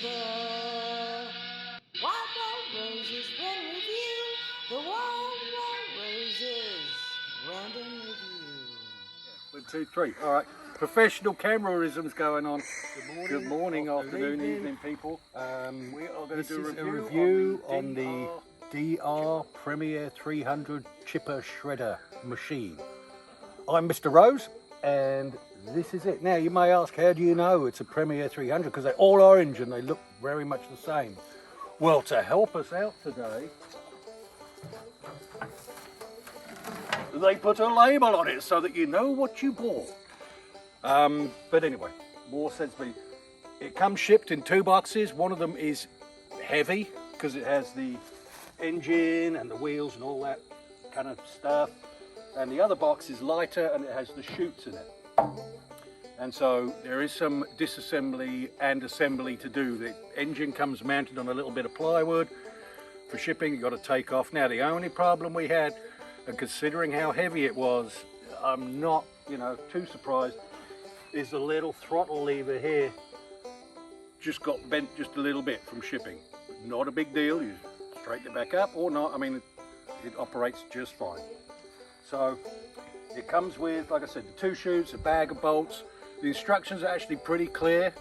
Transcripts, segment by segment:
the wild roses run with you. The wild roses random review. 1, 2, 3. All right. Professional cameraism's going on. Good morning, afternoon, evening, people. We are going to do a review on the D.I.Y. Premier 300 chipper shredder machine. I'm Mr. Rose, and this is it. Now, you may ask, how do you know it's a Premier 300? Because they're all orange and they look very much the same. Well, to help us out today, they put a label on it so that you know what you bought. But anyway, more sensibly, it comes shipped in 2 boxes. One of them is heavy because it has the engine and the wheels and all that kind of stuff. And the other box is lighter and it has the chutes in it. And so there is some disassembly and assembly to do. The engine comes mounted on a little bit of plywood. For shipping, you've got to take off. Now, the only problem we had, and considering how heavy it was, I'm not, too surprised, is the little throttle lever here just got bent just a little bit from shipping. Not a big deal. You straighten it back up or not. I mean, it operates just fine. So it comes with, like I said, the 2 chutes, a bag of bolts. The instructions are actually pretty clear.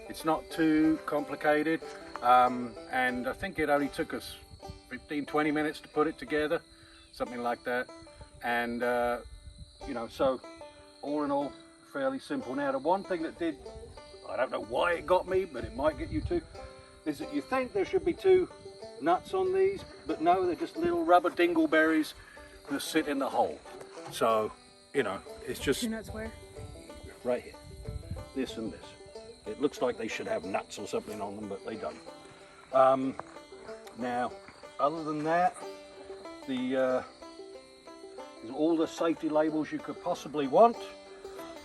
It's not too complicated. And I think it only took us 15-20 minutes to put it together, something like that. And so all in all, fairly simple. Now, the one thing that did, I don't know why it got me, but it might get you too, is that you think there should be 2 nuts on these, but no, they're just little rubber dingleberries that sit in the hole. So, it's just 2 nuts where? right here, this and this. It looks like they should have nuts or something on them, but they don't. Now, other than that, there's all the safety labels you could possibly want,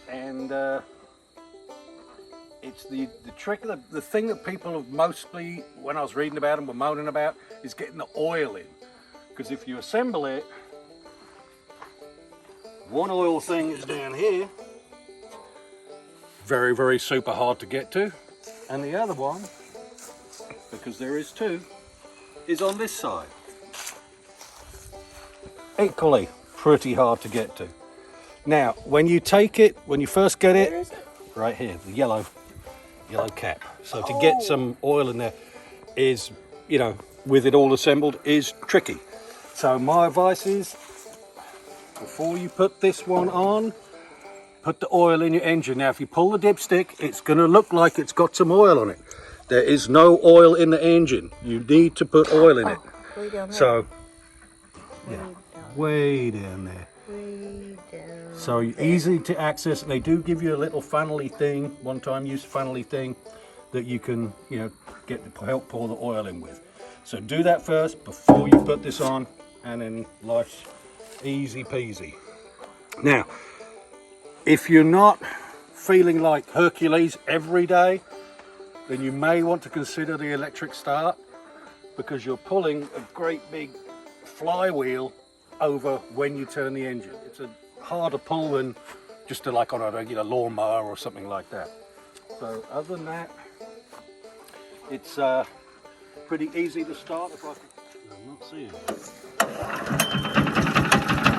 and it's the trick, the thing that people have mostly, when I was reading about them, were moaning about, is getting the oil in. Because if you assemble it, one oil thing is down here, very, very super hard to get to, and the other one, because there is 2, is on this side. Equally pretty hard to get to. Now, when you take it, when you first get it, right here, the yellow cap. So to get some oil in there is, with it all assembled, is tricky. So my advice is, before you put this one on, put the oil in your engine. Now, if you pull the dipstick, it's going to look like it's got some oil on it. There is no oil in the engine. You need to put oil in it. Way down there. So, way down there. Way down So easy to access. They do give you a little funnely thing, one-time use funnely thing, that you can, get to help pour the oil in with. So do that first before you put this on, and then life's easy peasy. Now, if you're not feeling like Hercules every day, then you may want to consider the electric start, because you're pulling a great big flywheel over when you turn the engine. It's a harder pull than just like on a regular lawnmower or something like that. So other than that, it's pretty easy to start. If I'm not seeing it.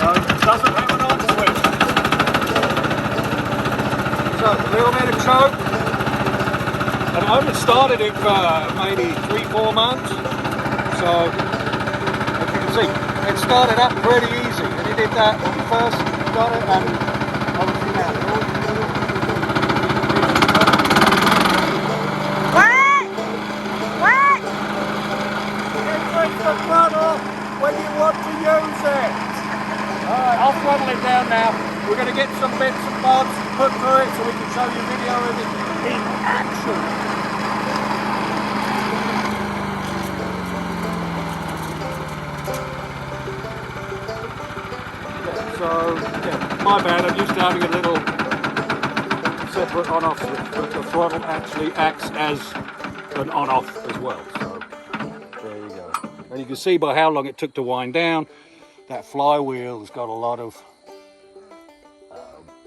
No, it doesn't have an on switch. So a little bit of choke, and I haven't started it for maybe 3-4 months. So as you can see, it started up pretty easy, and it did that when we first got it, and obviously now. What? It takes the front off when you want to use it. Alright, I'll throttle it down now. We're going to get some bits and bobs put through it so we can show you a video of it in action. So, my bad, I'm used to having a little separate on-off switch, but the throttle actually acts as an on-off as well. So, there you go. And you can see by how long it took to wind down, that flywheel has got a lot of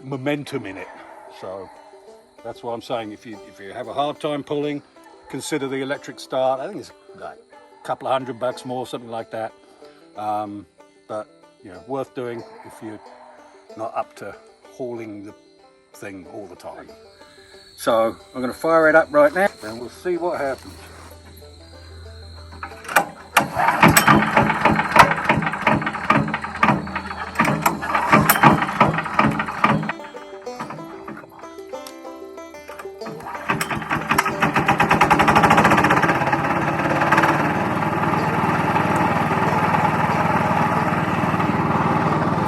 momentum in it. So, that's what I'm saying. If you have a hard time pulling, consider the electric start. I think it's like a couple of $100 more, something like that. But you know, worth doing if you're not up to hauling the thing all the time. So I'm going to fire it up right now and we'll see what happens.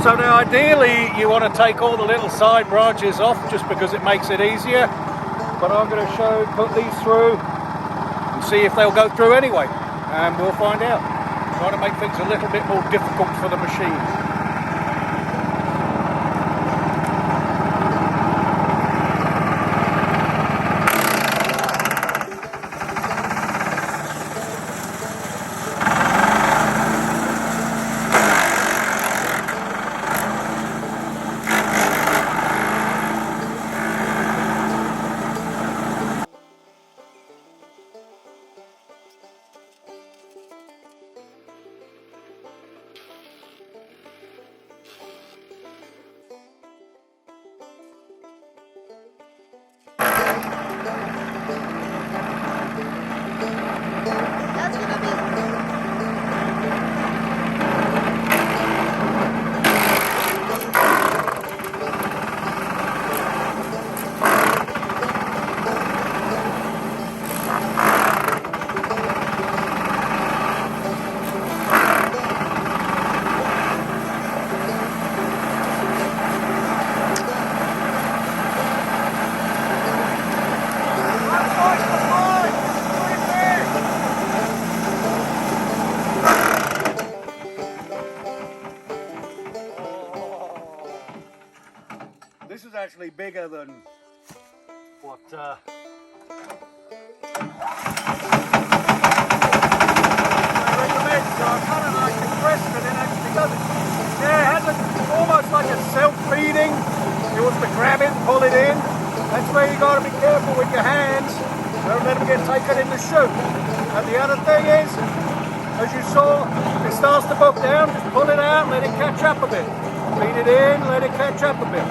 So now ideally you want to take all the little side branches off just because it makes it easier, but I'm going to put these through and see if they'll go through anyway, and we'll find out. Try to make things a little bit more difficult for the machine. That's gonna be. This is actually bigger than what I recommend, so I kind of like compressed it and actually does it. Yeah, it has almost like a self-feeding. You want to grab it and pull it in. That's where you got to be careful with your hands. Don't let them get taken in the chute. And the other thing is, as you saw, it starts to book down, just pull it out, let it catch up a bit. Feed it in, let it catch up a bit.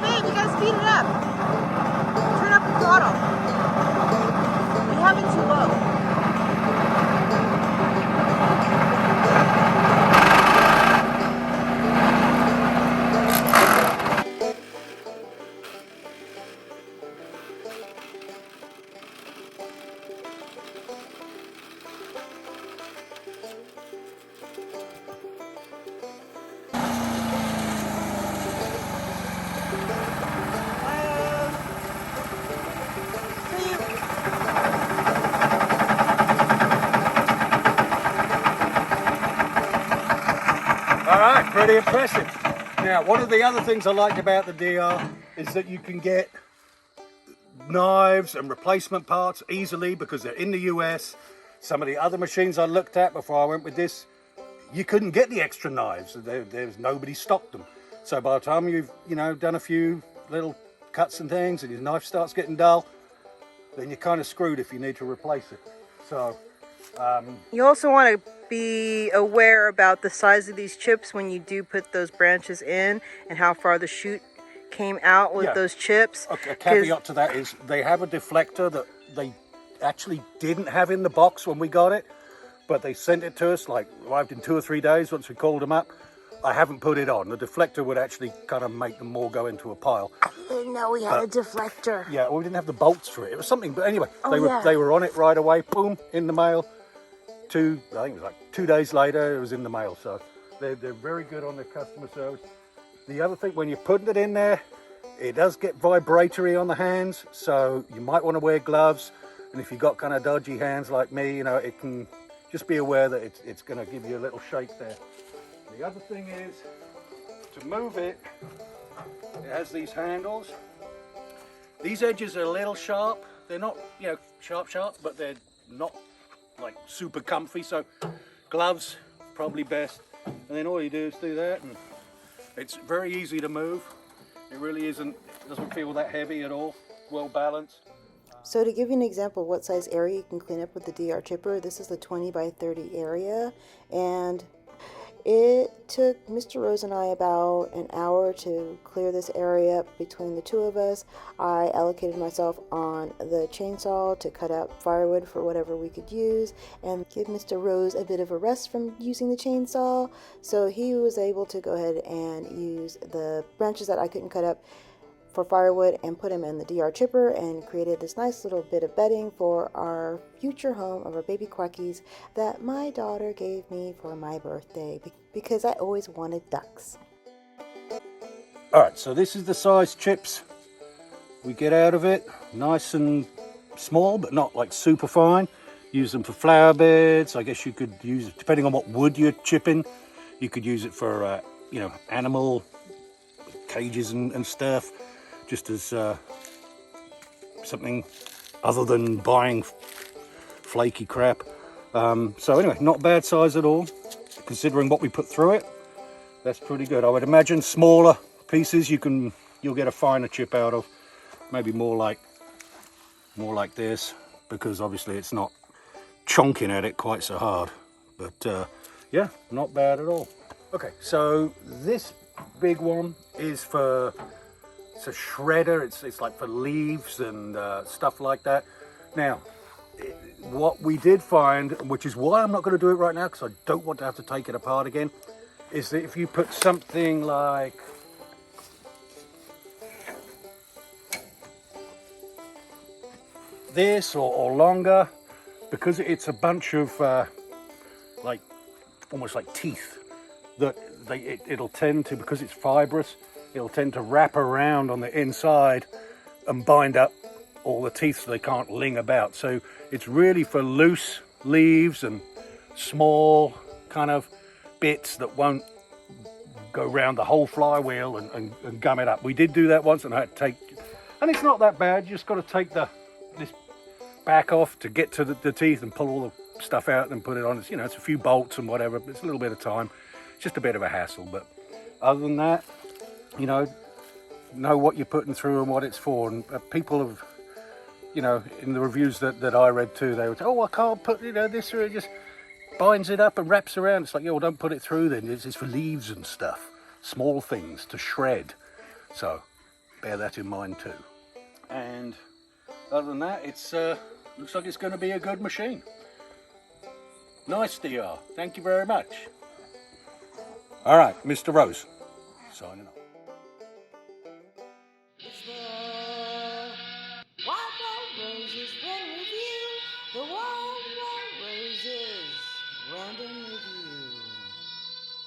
Babe, you gotta speed it up. Turn up the throttle. You have it too low. Alright, pretty impressive. Now, one of the other things I like about the D.I.Y. is that you can get knives and replacement parts easily because they're in the US. Some of the other machines I looked at before I went with this, you couldn't get the extra knives. There's nobody stocked them. So by the time you've done a few little cuts and things and your knife starts getting dull, then you're kind of screwed if you need to replace it. So you also want to be aware about the size of these chips when you do put those branches in and how far the chute came out with those chips. A caveat to that is they have a deflector that they actually didn't have in the box when we got it, but they sent it to us, like arrived in 2 or 3 days once we called them up. I haven't put it on. The deflector would actually kind of make them all go into a pile. I didn't know we had a deflector. Yeah, well, we didn't have the bolts for it. It was something, but anyway, Oh, they were on it right away. Boom, in the mail. I think it was like 2 days later, it was in the mail. So they're very good on their customer service. The other thing, when you're putting it in there, it does get vibratory on the hands, so you might want to wear gloves. And if you've got kind of dodgy hands like me, it can just be aware that it's going to give you a little shake there. The other thing is, to move it, it has these handles. These edges are a little sharp. They're not, sharp, but they're not like super comfy, so gloves probably best. And then all you do is do that, and it's very easy to move. It really doesn't feel that heavy at all, well balanced. So to give you an example of what size area you can clean up with the DR chipper, this is the 20 by 30 area, and it took Mr. Rose and I about an hour to clear this area up between the two of us. I allocated myself on the chainsaw to cut out firewood for whatever we could use and give Mr. Rose a bit of a rest from using the chainsaw, so he was able to go ahead and use the branches that I couldn't cut up for firewood and put them in the DR chipper and created this nice little bit of bedding for our future home of our baby quackies that my daughter gave me for my birthday because I always wanted ducks. Alright, so this is the size chips we get out of it. Nice and small, but not like super fine. Use them for flower beds. I guess you could use it, depending on what wood you're chipping, you could use it for, animal cages and stuff. Just as something other than buying flaky crap. So anyway, not bad size at all, considering what we put through it. That's pretty good. I would imagine smaller pieces you'll get a finer chip out of. Maybe more like this, because obviously it's not chonking at it quite so hard. But yeah, not bad at all. Okay, so this big one is for. It's a shredder. It's like for leaves and stuff like that. Now, what we did find, which is why I'm not going to do it right now because I don't want to have to take it apart again, is that if you put something like this or longer, because it's a bunch of like almost like teeth, that it'll tend to, because it's fibrous, it'll tend to wrap around on the inside and bind up all the teeth so they can't ling about. So it's really for loose leaves and small kind of bits that won't go around the whole flywheel and gum it up. We did do that once, and I had to take, and it's not that bad. You just got to take this back off to get to the teeth and pull all the stuff out and put it on. It's, it's a few bolts and whatever. It's a little bit of time. It's just a bit of a hassle, but other than that, know what you're putting through and what it's for. And people have, in the reviews that I read too, they would say, oh, I can't put, this through, it just binds it up and wraps around. It's like, yeah, well, don't put it through then. It's for leaves and stuff, small things to shred. So bear that in mind too. And other than that, it's looks like it's going to be a good machine. Nice, DR. Thank you very much. All right, Mr. Rose, signing off. It's the Wild Roses Run Review. The Wild Roses Random Review.